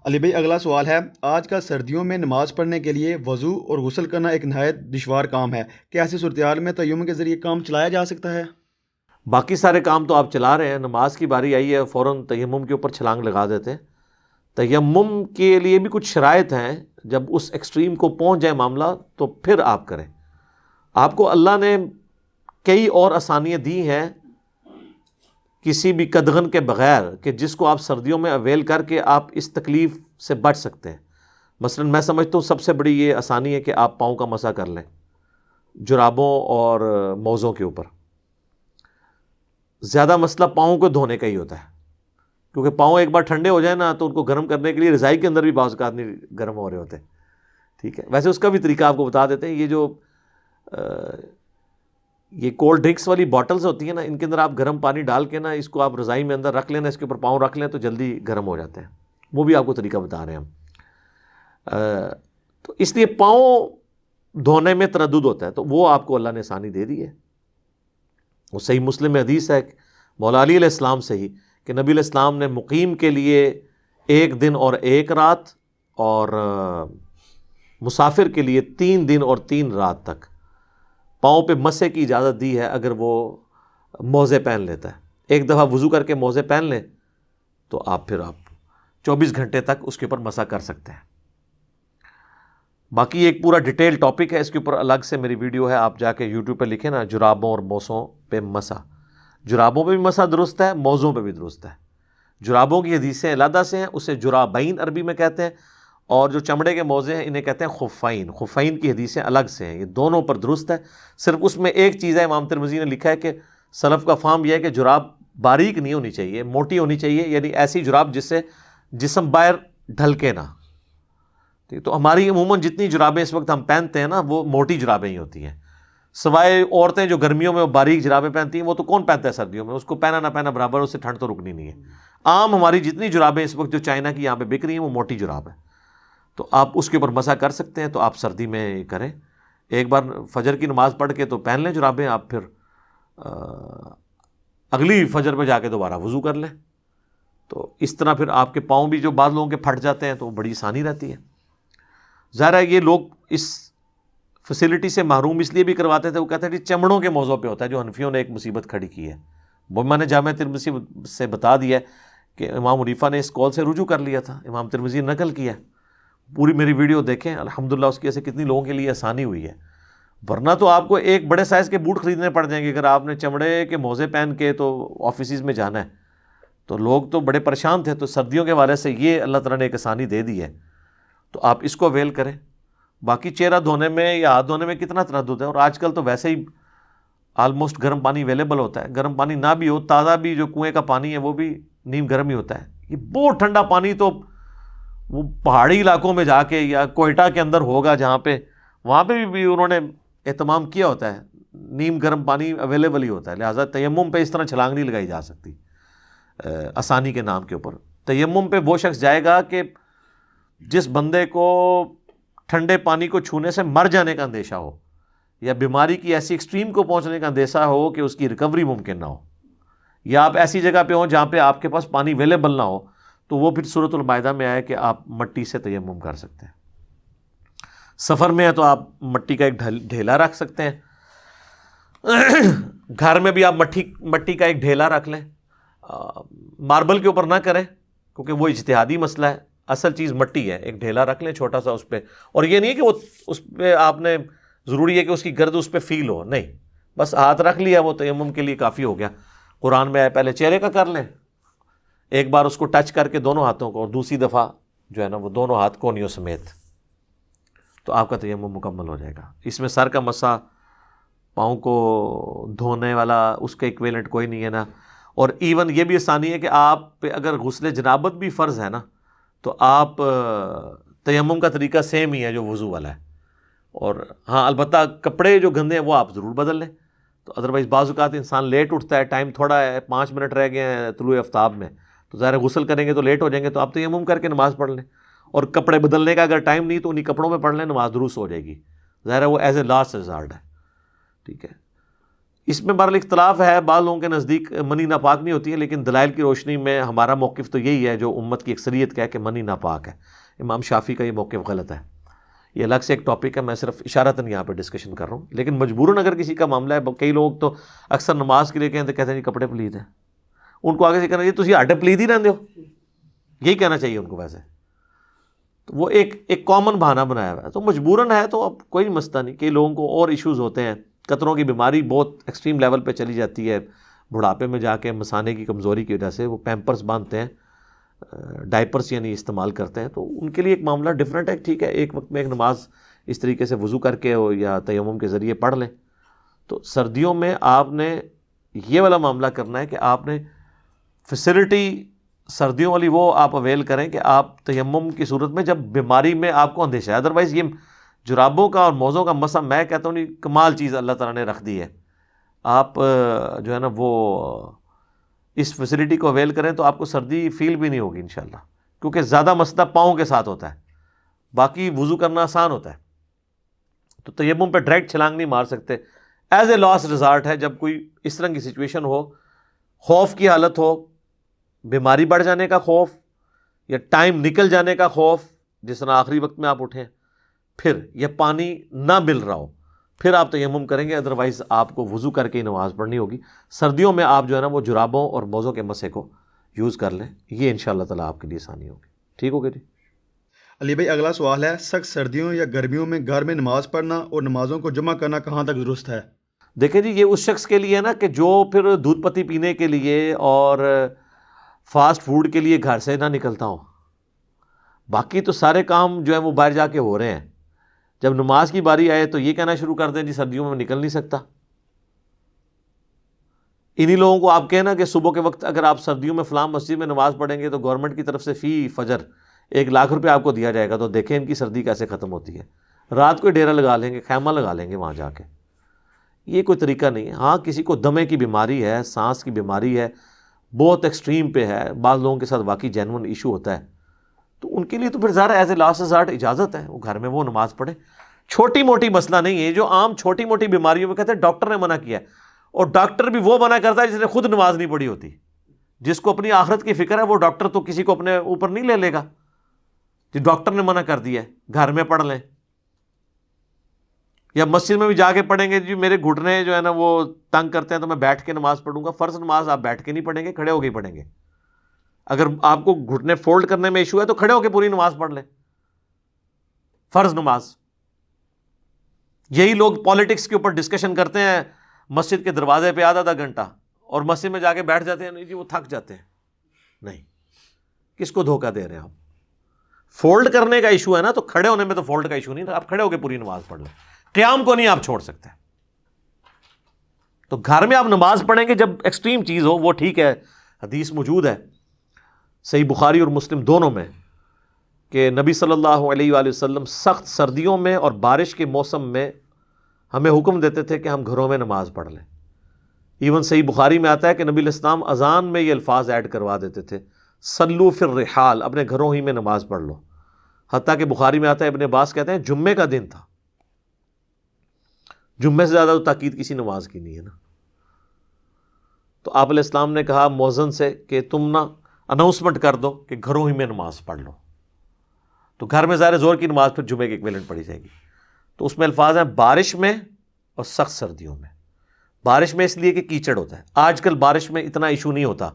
علی بھائی اگلا سوال ہے، آج کل سردیوں میں نماز پڑھنے کے لیے وضو اور غسل کرنا ایک نہایت دشوار کام ہے، کیا ایسی صورتحال میں تیمم کے ذریعے کام چلایا جا سکتا ہے؟ باقی سارے کام تو آپ چلا رہے ہیں، نماز کی باری آئی ہے فوراً تیمم کے اوپر چھلانگ لگا دیتے ہیں۔ تیمم کے لیے بھی کچھ شرائط ہیں، جب اس ایکسٹریم کو پہنچ جائے معاملہ تو پھر آپ کریں۔ آپ کو اللہ نے کئی اور آسانیاں دی ہیں کسی بھی قدغن کے بغیر، کہ جس کو آپ سردیوں میں اویل کر کے آپ اس تکلیف سے بچ سکتے ہیں۔ مثلا میں سمجھتا ہوں سب سے بڑی یہ آسانی ہے کہ آپ پاؤں کا مسح کر لیں جرابوں اور موزوں کے اوپر۔ زیادہ مسئلہ پاؤں کو دھونے کا ہی ہوتا ہے، کیونکہ پاؤں ایک بار ٹھنڈے ہو جائیں نا تو ان کو گرم کرنے کے لیے رضائی کے اندر بھی بعض اوقات نہیں گرم ہو رہے ہوتے۔ ٹھیک ہے، ویسے اس کا بھی طریقہ آپ کو بتا دیتے ہیں۔ یہ جو یہ کولڈ ڈرنکس والی بوٹلز ہوتی ہیں نا، ان کے اندر آپ گرم پانی ڈال کے نا اس کو آپ رضائی میں اندر رکھ لینا، اس کے اوپر پاؤں رکھ لیں تو جلدی گرم ہو جاتے ہیں۔ وہ بھی آپ کو طریقہ بتا رہے ہیں ہم۔ تو اس لیے پاؤں دھونے میں تردد ہوتا ہے، تو وہ آپ کو اللہ نے آسانی دے دی ہے۔ وہ صحیح مسلم میں حدیث ہے مولا علی علیہ السلام سے ہی کہ نبی علیہ السلام نے مقیم کے لیے 1 دن اور 1 رات، اور مسافر کے لیے 3 دن اور 3 رات تک پاؤں پہ مسح کی اجازت دی ہے، اگر وہ موزے پہن لیتا ہے۔ ایک دفعہ وضو کر کے موزے پہن لیں تو آپ 24 گھنٹے تک اس کے اوپر مسح کر سکتے ہیں۔ باقی ایک پورا ڈیٹیل ٹاپک ہے، اس کے اوپر الگ سے میری ویڈیو ہے، آپ جا کے یوٹیوب پہ لکھیں نا جرابوں اور موزوں پہ مسح۔ جرابوں پہ بھی مسح درست ہے، موزوں پہ بھی درست ہے۔ جرابوں کی حدیثیں علیحدہ سے ہیں، اسے جرابین عربی میں کہتے ہیں، اور جو چمڑے کے موزے ہیں انہیں کہتے ہیں خفین۔ خفین کی حدیثیں الگ سے ہیں، یہ دونوں پر درست ہے۔ صرف اس میں ایک چیز ہے، امام ترمذی نے لکھا ہے کہ سلف کا فہم یہ ہے کہ جراب باریک نہیں ہونی چاہیے، موٹی ہونی چاہیے، یعنی ایسی جراب جس سے جسم باہر ڈھلکے نہ۔ تو ہماری عموماً جتنی جرابیں اس وقت ہم پہنتے ہیں نا وہ موٹی جرابیں ہی ہوتی ہیں، سوائے عورتیں جو گرمیوں میں وہ باریک جرابیں پہنتی ہیں، وہ تو کون پہنتا ہے سردیوں میں، اس کو پہنا نہ پہنا برابر، اس سے ٹھنڈ تو رکنی نہیں ہے۔ عام ہماری جتنی جرابیں اس وقت جو چائنا کی یہاں پہ بک رہی ہیں وہ موٹی جراب ہے، تو آپ اس کے اوپر مسح کر سکتے ہیں۔ تو آپ سردی میں کریں، ایک بار فجر کی نماز پڑھ کے تو پہن لیں جرابیں، آپ پھر اگلی فجر پہ جا کے دوبارہ وضو کر لیں۔ تو اس طرح پھر آپ کے پاؤں بھی جو بعض لوگوں کے پھٹ جاتے ہیں تو بڑی آسانی رہتی ہے۔ ظاہر ہے یہ لوگ اس فیسلٹی سے محروم اس لیے بھی کرواتے تھے، وہ کہتے ہیں کہ چمڑوں کے موضوع پہ ہوتا ہے، جو حنفیوں نے ایک مصیبت کھڑی کی ہے۔ وہ میں نے جامعہ ترمذی سے بتا دیا ہے کہ امام حنیفہ نے اس قول سے رجوع کر لیا تھا، امام ترمذی نے نقل کیا ہے۔ پوری میری ویڈیو دیکھیں، الحمدللہ اس کی ایسے کتنی لوگوں کے لیے آسانی ہوئی ہے۔ ورنہ تو آپ کو ایک بڑے سائز کے بوٹ خریدنے پڑ جائیں گے اگر آپ نے چمڑے کے موزے پہن کے تو آفیسز میں جانا ہے، تو لوگ تو بڑے پریشان تھے۔ تو سردیوں کے حوالے سے یہ اللہ تعالیٰ نے ایک آسانی دے دی ہے، تو آپ اس کو اویل کریں۔ باقی چہرہ دھونے میں یا ہاتھ دھونے میں کتنا تردد ہے، اور آج کل تو ویسے ہی آلموسٹ گرم پانی اویلیبل ہوتا ہے۔ گرم پانی نہ بھی ہو، تازہ بھی جو کنویں کا پانی ہے وہ بھی نیم گرم ہی ہوتا ہے۔ یہ بہت ٹھنڈا پانی تو وہ پہاڑی علاقوں میں جا کے یا کوئٹہ کے اندر ہوگا جہاں پہ، وہاں پہ بھی انہوں نے اہتمام کیا ہوتا ہے، نیم گرم پانی اویلیبل ہی ہوتا ہے۔ لہٰذا تیمم پہ اس طرح چھلانگ نہیں لگائی جا سکتی آسانی کے نام کے اوپر۔ تیمم پہ وہ شخص جائے گا کہ جس بندے کو ٹھنڈے پانی کو چھونے سے مر جانے کا اندیشہ ہو، یا بیماری کی ایسی ایکسٹریم کو پہنچنے کا اندیشہ ہو کہ اس کی ریکوری ممکن نہ ہو، یا آپ ایسی جگہ پہ ہوں جہاں پہ آپ کے پاس پانی اویلیبل نہ ہو، تو وہ پھر سورۃ المائدہ میں آئے کہ آپ مٹی سے تیمم کر سکتے ہیں۔ سفر میں ہے تو آپ مٹی کا ایک ڈھیلا رکھ سکتے ہیں، گھر میں بھی آپ مٹی کا ایک ڈھیلا رکھ لیں۔ ماربل کے اوپر نہ کریں کیونکہ وہ اجتہادی مسئلہ ہے، اصل چیز مٹی ہے، ایک ڈھیلا رکھ لیں چھوٹا سا اس پہ۔ اور یہ نہیں ہے کہ وہ اس پہ آپ نے ضروری ہے کہ اس کی گرد اس پہ فیل ہو، نہیں، بس ہاتھ رکھ لیا وہ تیمم کے لیے کافی ہو گیا۔ قرآن میں آئے پہلے چہرے کا کر لیں، ایک بار اس کو ٹچ کر کے دونوں ہاتھوں کو، اور دوسری دفعہ جو ہے نا وہ دونوں ہاتھ کونیوں سمیت، تو آپ کا تیمم مکمل ہو جائے گا۔ اس میں سر کا مسح، پاؤں کو دھونے والا اس کا ایکویلنٹ کوئی نہیں ہے نا۔ اور ایون یہ بھی آسانی ہے کہ آپ پہ اگر غسل جنابت بھی فرض ہے نا، تو آپ تیمم کا طریقہ سیم ہی ہے جو وضو والا ہے۔ اور ہاں البتہ کپڑے جو گندے ہیں وہ آپ ضرور بدل لیں، تو ادروائز بعض اوقات انسان لیٹ اٹھتا ہے، ٹائم تھوڑا ہے، 5 منٹ رہ گئے ہیں طلوع آفتاب میں، تو ظاہر غسل کریں گے تو لیٹ ہو جائیں گے، تو آپ تیمم کر کے نماز پڑھ لیں۔ اور کپڑے بدلنے کا اگر ٹائم نہیں تو انہی کپڑوں میں پڑھ لیں، نماز درست ہو جائے گی۔ ظاہر ہے وہ ایز اے لاسٹ ریزارٹ ہے، ٹھیک ہے۔ اس میں بہرحال اختلاف ہے، بعض لوگوں کے نزدیک منی ناپاک نہیں ہوتی ہے، لیکن دلائل کی روشنی میں ہمارا موقف تو یہی ہے جو امت کی اکثریت کا ہے کہ منی ناپاک ہے۔ امام شافعی کا یہ موقف غلط ہے، یہ الگ سے ایک ٹاپک ہے، میں صرف اشارتاً یہاں پہ ڈسکشن کر رہا ہوں۔ لیکن مجبوراً اگر کسی کا معاملہ ہے، کئی لوگ تو اکثر نماز کے لیے کہتے ہیں جی کپڑے پلید ہیں، ان کو آگے سے کہنا یہ تسی ہڈے پلید ہی رہندے ہو، یہی کہنا چاہیے ان کو۔ ویسے تو وہ ایک کامن بہانہ بنایا ہوا ہے، تو مجبوراً ہے تو اب کوئی مسئلہ نہیں۔ کئی لوگوں کو اور ایشوز ہوتے ہیں، قطروں کی بیماری بہت ایکسٹریم لیول پہ چلی جاتی ہے، بڑھاپے میں جا کے مثانے کی کمزوری کی وجہ سے وہ پیمپرز باندھتے ہیں، ڈائپرس یعنی استعمال کرتے ہیں، تو ان کے لیے ایک معاملہ ڈیفرنٹ ہے۔ ٹھیک ہے، ایک وقت میں ایک نماز اس طریقے سے وضو کر کے ہو یا تیمم کے ذریعے پڑھ لیں۔ تو سردیوں میں آپ نے یہ والا معاملہ کرنا ہے کہ آپ نے فیسلٹی سردیوں والی وہ آپ اویل کریں کہ آپ تیمم کی صورت میں جب بیماری میں آپ کو اندیشہ ہے، ادروائز یہ جرابوں کا اور موزوں کا مسئلہ میں کہتا ہوں نہیں، کمال چیز اللہ تعالیٰ نے رکھ دی ہے۔ آپ جو ہے نا وہ اس فیسلٹی کو اویل کریں تو آپ کو سردی فیل بھی نہیں ہوگی انشاءاللہ، کیونکہ زیادہ مسئلہ پاؤں کے ساتھ ہوتا ہے، باقی وضو کرنا آسان ہوتا ہے۔ تو تیمم پہ ڈائریکٹ چھلانگ نہیں مار سکتے، ایز اے لاسٹ ریزارٹ ہے، جب کوئی اس طرح کی سچویشن ہو، خوف کی حالت ہو، بیماری بڑھ جانے کا خوف یا ٹائم نکل جانے کا خوف، جس طرح آخری وقت میں آپ اٹھیں پھر یہ پانی نہ مل رہا ہو، پھر آپ تیمم کریں گے، ادروائز آپ کو وضو کر کے ہی نماز پڑھنی ہوگی۔ سردیوں میں آپ جو ہے نا وہ جرابوں اور موزوں کے مسے کو یوز کر لیں، یہ انشاءاللہ تعالیٰ آپ کے لیے آسانی ہوگی۔ ٹھیک ہوگی جی؟ علی بھائی اگلا سوال ہے، سخت سردیوں یا گرمیوں میں گھر میں نماز پڑھنا اور نمازوں کو جمع کرنا کہاں تک درست ہے؟ دیکھیں جی، یہ اس شخص کے لیے ہے نا کہ جو پھر دودھ پتی پینے کے لیے اور فاسٹ فوڈ کے لیے گھر سے نہ نکلتا ہو، باقی تو سارے کام جو ہیں وہ باہر جا کے ہو رہے ہیں۔ جب نماز کی باری آئے تو یہ کہنا شروع کر دیں جی سردیوں میں نکل نہیں سکتا۔ انہی لوگوں کو آپ کہنا کہ صبح کے وقت اگر آپ سردیوں میں فلاں مسجد میں نماز پڑھیں گے تو گورنمنٹ کی طرف سے فی فجر 1,00,000 روپے آپ کو دیا جائے گا، تو دیکھیں ان کی سردی کیسے ختم ہوتی ہے۔ رات کو ڈیرا لگا لیں گے، خیمہ لگا لیں گے وہاں جا کے، یہ کوئی طریقہ نہیں ہے۔ ہاں کسی کو دمے کی بیماری ہے، سانس کی بیماری ہے، بہت ایکسٹریم پہ ہے، بعض لوگوں کے ساتھ واقعی جینون ایشو ہوتا ہے، تو ان کے لیے تو پھر ظاہر ایز اے لاسٹ ریزارٹ اجازت ہے وہ گھر میں وہ نماز پڑھیں۔ چھوٹی موٹی مسئلہ نہیں ہے، جو عام چھوٹی موٹی بیماریوں میں کہتے ہیں ڈاکٹر نے منع کیا ہے، اور ڈاکٹر بھی وہ منع کرتا ہے جس نے خود نماز نہیں پڑھی ہوتی۔ جس کو اپنی آخرت کی فکر ہے وہ ڈاکٹر تو کسی کو اپنے اوپر نہیں لے لے گا کہ ڈاکٹر نے منع کر دیا ہے گھر میں پڑھ لیں، یا مسجد میں بھی جا کے پڑھیں گے جی میرے گھٹنے جو ہے نا وہ تنگ کرتے ہیں تو میں بیٹھ کے نماز پڑھوں گا۔ فرض نماز آپ بیٹھ کے نہیں پڑھیں گے، کھڑے ہو کے ہی پڑھیں گے۔ اگر آپ کو گھٹنے فولڈ کرنے میں ایشو ہے تو کھڑے ہو کے پوری نماز پڑھ لیں، فرض نماز۔ یہی لوگ پالیٹکس کے اوپر ڈسکشن کرتے ہیں مسجد کے دروازے پہ آدھا گھنٹہ، اور مسجد میں جا کے بیٹھ جاتے ہیں، نہیں جی وہ تھک جاتے ہیں۔ نہیں، کس کو دھوکہ دے رہے ہیں آپ؟ فولڈ کرنے کا ایشو ہے نا، تو کھڑے ہونے میں تو فولڈ کا ایشو نہیں، آپ کھڑے ہو کے پوری نماز پڑھ لیں، قیام کو نہیں آپ چھوڑ سکتے۔ تو گھر میں آپ نماز پڑھیں گے جب ایکسٹریم چیز ہو وہ ٹھیک ہے، حدیث موجود ہے صحیح بخاری اور مسلم دونوں میں کہ نبی صلی اللہ علیہ وآلہ وسلم سخت سردیوں میں اور بارش کے موسم میں ہمیں حکم دیتے تھے کہ ہم گھروں میں نماز پڑھ لیں۔ ایون صحیح بخاری میں آتا ہے کہ نبی علیہ السلام اذان میں یہ الفاظ ایڈ کروا دیتے تھے، صلو فی الرحال، اپنے گھروں ہی میں نماز پڑھ لو۔ حتیٰ کہ بخاری میں آتا ہے، ابن عباس کہتے ہیں جمعے کا دن تھا، جمعے سے زیادہ تو تاکید کسی نماز کی نہیں ہے نا۔ تو آپ علیہ السلام نے کہا مؤذن سے کہ تم نا اناؤنسمنٹ کر دو کہ گھروں ہی میں نماز پڑھ لو۔ تو گھر میں ظاہر زور کی نماز پھر جمعے کے ایکویلنٹ پڑھی جائے گی۔ تو اس میں الفاظ ہیں بارش میں اور سخت سردیوں میں۔ بارش میں اس لیے کہ کیچڑ ہوتا ہے، آج کل بارش میں اتنا ایشو نہیں ہوتا،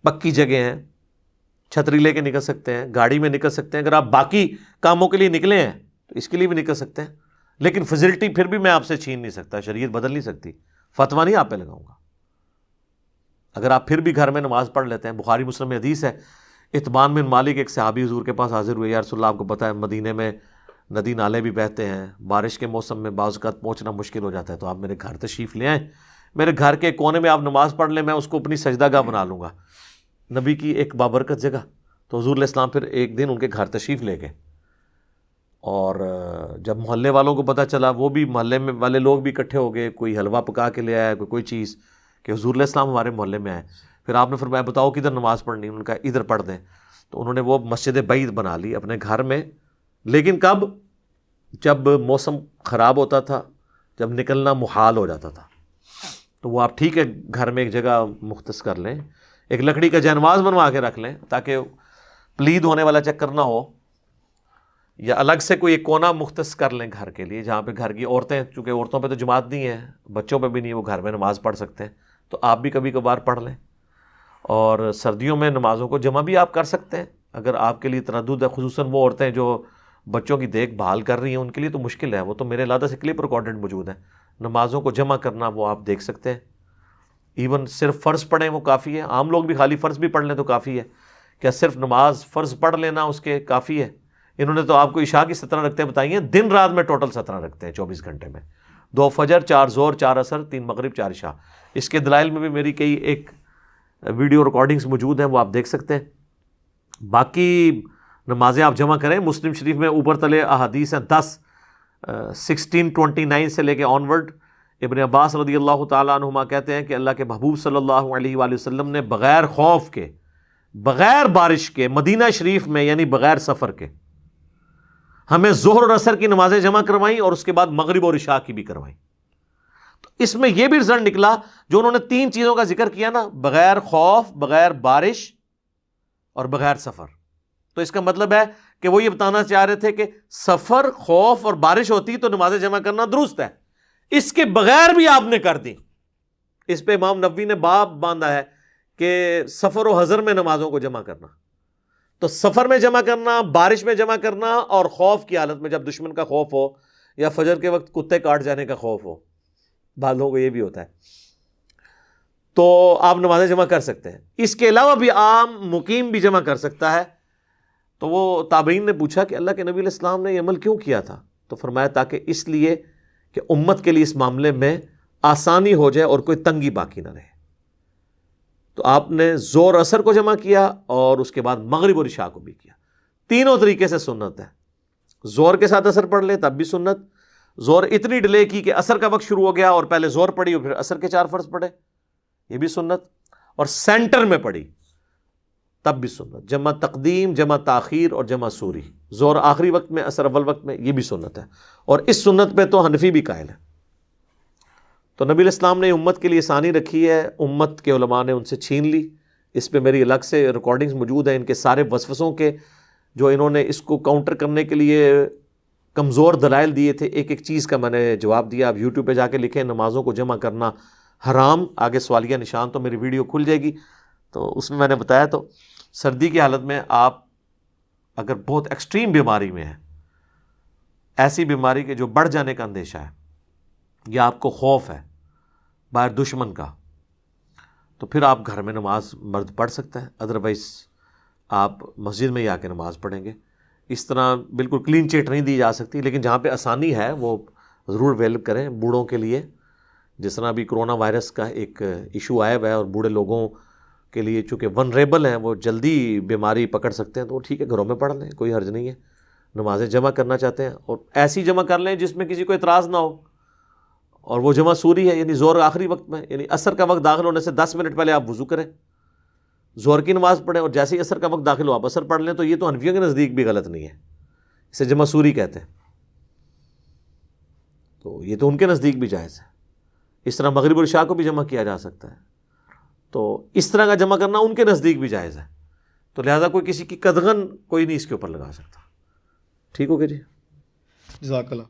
پکی جگہ ہیں، چھتری لے کے نکل سکتے ہیں، گاڑی میں نکل سکتے ہیں، اگر آپ باقی کاموں کے لیے نکلے ہیں تو اس کے لیے بھی نکل سکتے ہیں، لیکن فیسلٹی پھر بھی میں آپ سے چھین نہیں سکتا، شریعت بدل نہیں سکتی، فتویٰ نہیں آپ پہ لگاؤں گا۔ اگر آپ پھر بھی گھر میں نماز پڑھ لیتے ہیں، بخاری مسلم میں حدیث ہے، اتبان بن مالک ایک صحابی حضور کے پاس حاضر ہوئے، یا رسول اللہ آپ کو پتہ ہے مدینے میں ندی نالے بھی بہتے ہیں، بارش کے موسم میں بعض اوقات پہنچنا مشکل ہو جاتا ہے، تو آپ میرے گھر تشریف لے آئیں، میرے گھر کے کونے میں آپ نماز پڑھ لیں، میں اس کو اپنی سجدہ گاہ بنا لوں گا، نبی کی ایک بابرکت جگہ۔ تو حضور علیہ السلام پھر ایک دن ان کے گھر تشریف لے گئے، اور جب محلے والوں کو پتہ چلا، وہ بھی محلے میں والے لوگ بھی اکٹھے ہو گئے، کوئی حلوہ پکا کے لے آیا، کوئی چیز کہ حضور علیہ السلام ہمارے محلے میں آئے۔ پھر آپ نے فرمایا بتاؤ کدھر نماز پڑھنی، ان کا ادھر پڑھ دیں۔ تو انہوں نے وہ مسجد بعید بنا لی اپنے گھر میں، لیکن کب؟ جب موسم خراب ہوتا تھا، جب نکلنا محال ہو جاتا تھا۔ تو وہ آپ ٹھیک ہے گھر میں ایک جگہ مختص کر لیں, ایک لکڑی کا جانواز بنوا کے رکھ لیں تاکہ پلید ہونے والا چکر نہ ہو, یا الگ سے کوئی ایک کونا مختص کر لیں گھر کے لیے جہاں پہ گھر کی عورتیں, چونکہ عورتوں پہ تو جماعت نہیں ہے, بچوں پہ بھی نہیں ہے, وہ گھر میں نماز پڑھ سکتے ہیں, تو آپ بھی کبھی کبھار پڑھ لیں. اور سردیوں میں نمازوں کو جمع بھی آپ کر سکتے ہیں اگر آپ کے لیے تردد ہے, خصوصاً وہ عورتیں جو بچوں کی دیکھ بھال کر رہی ہیں ان کے لیے تو مشکل ہے, وہ تو میرے علیحدہ سے کلپ ریکارڈڈ موجود ہیں, نمازوں کو جمع کرنا وہ آپ دیکھ سکتے ہیں. ایون صرف فرض پڑھیں وہ کافی ہے, عام لوگ بھی خالی فرض بھی پڑھ لیں تو کافی ہے. کیا صرف نماز فرض پڑھ لینا اس کے کافی ہے؟ انہوں نے تو آپ کو عشاء کی 17 رکعتیں بتائی ہیں, دن رات میں ٹوٹل 17 رکھتے ہیں 24 گھنٹے میں, 2 فجر 4 ظہر 4 عصر 3 مغرب 4 عشاء. اس کے دلائل میں بھی میری کئی ایک ویڈیو ریکارڈنگز موجود ہیں, وہ آپ دیکھ سکتے ہیں. باقی نمازیں آپ جمع کریں. مسلم شریف میں اوپر تلے احادیث ہیں 10 1629 سے لے کے آنورڈ. ابن عباس رضی اللہ تعالیٰ عنہما کہتے ہیں کہ اللہ کے محبوب صلی اللہ علیہ وآلہ وسلم نے بغیر خوف کے, بغیر بارش کے, مدینہ شریف میں یعنی بغیر سفر کے ہمیں ظہر اور عصر کی نمازیں جمع کروائیں اور اس کے بعد مغرب اور عشاء کی بھی کروائیں. تو اس میں یہ بھی رزلٹ نکلا جو انہوں نے 3 چیزوں کا ذکر کیا نا, بغیر خوف, بغیر بارش اور بغیر سفر. تو اس کا مطلب ہے کہ وہ یہ بتانا چاہ رہے تھے کہ سفر, خوف اور بارش ہوتی تو نمازیں جمع کرنا درست ہے, اس کے بغیر بھی آپ نے کر دی. اس پہ امام نووی نے باب باندھا ہے کہ سفر و حضر میں نمازوں کو جمع کرنا. تو سفر میں جمع کرنا, بارش میں جمع کرنا, اور خوف کی حالت میں جب دشمن کا خوف ہو یا فجر کے وقت کتے کاٹ جانے کا خوف ہو, بعض لوگوں کو یہ بھی ہوتا ہے, تو آپ نمازیں جمع کر سکتے ہیں. اس کے علاوہ بھی عام مقیم بھی جمع کر سکتا ہے. تو وہ تابعین نے پوچھا کہ اللہ کے نبی علیہ السلام نے یہ عمل کیوں کیا تھا؟ تو فرمایا تاکہ اس لیے کہ امت کے لیے اس معاملے میں آسانی ہو جائے اور کوئی تنگی باقی نہ رہے. تو آپ نے ظہر عصر کو جمع کیا اور اس کے بعد مغرب اور عشاء کو بھی کیا. تینوں طریقے سے سنت ہے. ظہر کے ساتھ عصر پڑھ لے تب بھی سنت, ظہر اتنی ڈیلے کی کہ عصر کا وقت شروع ہو گیا اور پہلے ظہر پڑھی اور پھر عصر کے 4 فرض پڑھے, یہ بھی سنت, اور سینٹر میں پڑھی تب بھی سنت. جمع تقدیم, جمع تاخیر اور جمع سوری, ظہر آخری وقت میں, عصر اول وقت میں, یہ بھی سنت ہے. اور اس سنت پہ تو حنفی بھی قائل ہے. تو نبی علیہ السلام نے امت کے لیے آسانی رکھی ہے, امت کے علماء نے ان سے چھین لی. اس پہ میری الگ سے ریکارڈنگز موجود ہیں ان کے سارے وسوسوں کے, جو انہوں نے اس کو کاؤنٹر کرنے کے لیے کمزور دلائل دیے تھے. ایک ایک چیز کا میں نے جواب دیا. آپ یوٹیوب پہ جا کے لکھیں نمازوں کو جمع کرنا حرام, آگے سوالیہ نشان, تو میری ویڈیو کھل جائے گی. تو اس میں نے بتایا. تو سردی کی حالت میں آپ اگر بہت ایکسٹریم بیماری میں ہیں, ایسی بیماری کے جو بڑھ جانے کا اندیشہ ہے, یا آپ کو خوف ہے باہر دشمن کا, تو پھر آپ گھر میں نماز مرد پڑھ سکتا ہے. ادروائز آپ مسجد میں ہی آ کے نماز پڑھیں گے. اس طرح بالکل کلین چٹ نہیں دی جا سکتی, لیکن جہاں پہ آسانی ہے وہ ضرور ویلپ کریں. بوڑھوں کے لیے جس طرح ابھی کرونا وائرس کا ایک ایشو آیا ہوا ہے, اور بوڑھے لوگوں کے لیے چونکہ ونریبل ہیں, وہ جلدی بیماری پکڑ سکتے ہیں, تو ٹھیک ہے گھروں میں پڑھ لیں, کوئی حرج نہیں ہے. نمازیں جمع کرنا چاہتے ہیں اور ایسی جمع کر لیں جس میں کسی کو اعتراض نہ ہو, اور وہ جمع سوری ہے یعنی ظہر آخری وقت میں, یعنی عصر کا وقت داخل ہونے سے 10 منٹ پہلے آپ وضو کریں, ظہر کی نماز پڑھیں, اور جیسے ہی عصر کا وقت داخل ہو آپ عصر پڑھ لیں. تو یہ تو حنفیوں کے نزدیک بھی غلط نہیں ہے, اسے جمع سوری کہتے ہیں, تو یہ تو ان کے نزدیک بھی جائز ہے. اس طرح مغرب اور عشاء کو بھی جمع کیا جا سکتا ہے, تو اس طرح کا جمع کرنا ان کے نزدیک بھی جائز ہے. تو لہٰذا کوئی کسی کی قدغن کوئی نہیں اس کے اوپر لگا سکتا. ٹھیک ہو گیا جی, جزاک اللہ.